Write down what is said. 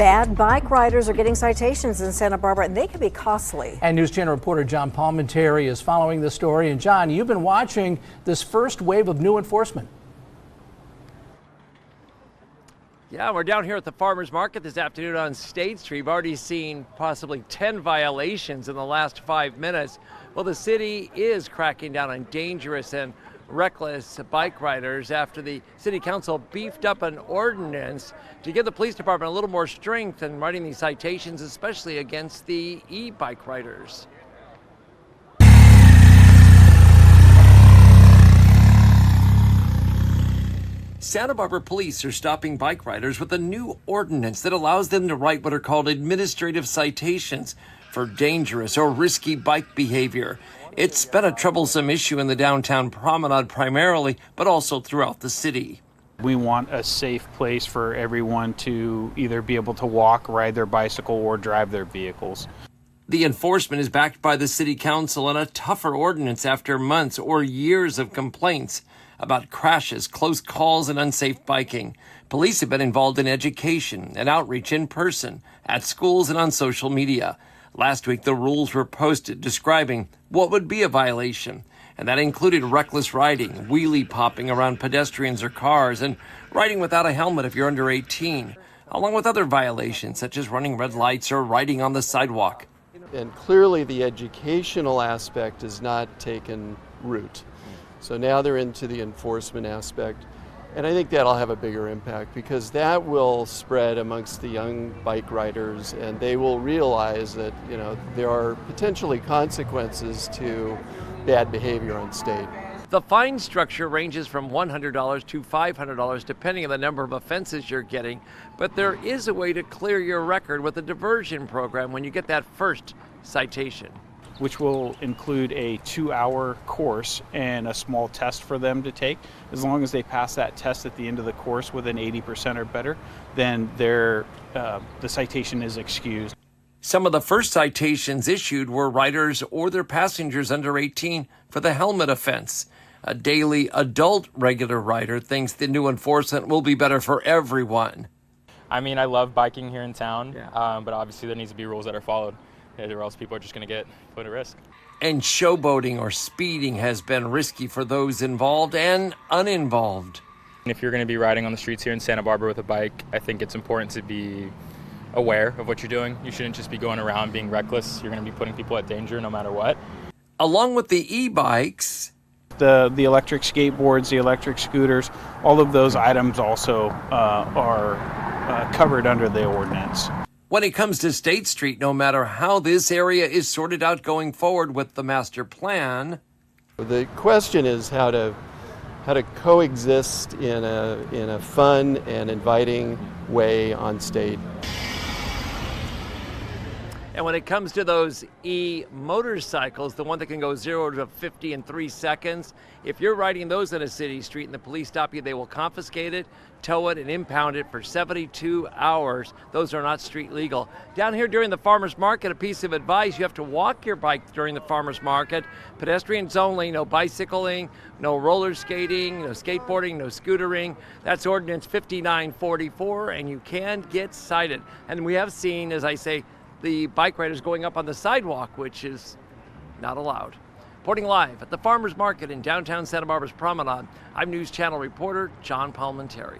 Bad bike riders are getting citations in Santa Barbara, and they can be costly. And News Channel reporter John Palmentary is following the story. And John, you've been watching this first wave of new enforcement. Yeah, we're down here at the farmers market this afternoon on State Street. We've already seen possibly 10 violations in the last 5 minutes. Well, the city is cracking down on dangerous and reckless bike riders after the city council beefed up an ordinance to give the police department a little more strength in writing these citations, especially against the e-bike riders. Santa Barbara police are stopping bike riders with a new ordinance that allows them to write what are called administrative citations for dangerous or risky bike behavior. It's been a troublesome issue in the downtown promenade primarily, but also throughout the city. We want a safe place for everyone to either be able to walk, ride their bicycle, or drive their vehicles. The enforcement is backed by the city council and a tougher ordinance after months or years of complaints about crashes, close calls, and unsafe biking. Police have been involved in education and outreach in person, at schools, and on social media. Last week, the rules were posted describing what would be a violation, and that included reckless riding, wheelie popping around pedestrians or cars, and riding without a helmet if you're under 18, along with other violations such as running red lights or riding on the sidewalk. And clearly the educational aspect has not taken root. So now they're into the enforcement aspect. And I think that'll have a bigger impact because that will spread amongst the young bike riders, and they will realize that, there are potentially consequences to bad behavior on state. The fine structure ranges from $100 to $500 depending on the number of offenses you're getting, but there is a way to clear your record with a diversion program when you get that first citation, which will include a 2-hour course and a small test for them to take. As long as they pass that test at the end of the course with an 80% or better, then the citation is excused. Some of the first citations issued were riders or their passengers under 18 for the helmet offense. A daily adult regular rider thinks the new enforcement will be better for everyone. I mean, I love biking here in town, but obviously there needs to be rules that are followed, or else people are just going to get put at risk. And showboating or speeding has been risky for those involved and uninvolved. If you're going to be riding on the streets here in Santa Barbara with a bike, I think it's important to be aware of what you're doing. You shouldn't just be going around being reckless. You're going to be putting people at danger no matter what. Along with the e-bikes, the electric skateboards, the electric scooters, all of those items also are covered under the ordinance. When it comes to State Street, no matter how this area is sorted out going forward with the master plan, the question is how to coexist in a fun and inviting way on state. And when it comes to those e-motorcycles, the one that can go 0 to 50 in 3 seconds, if you're riding those on a city street and the police stop you, they will confiscate it, tow it, and impound it for 72 hours. Those are not street legal. Down here during the farmers market, a piece of advice: you have to walk your bike during the farmers market. Pedestrians only, no bicycling, no roller skating, no skateboarding, no scootering. That's ordinance 5944, and you can get cited. And we have seen, as I say, the bike riders going up on the sidewalk, which is not allowed. Reporting live at the farmers market in downtown Santa Barbara's Promenade, I'm News Channel reporter John Palmentary.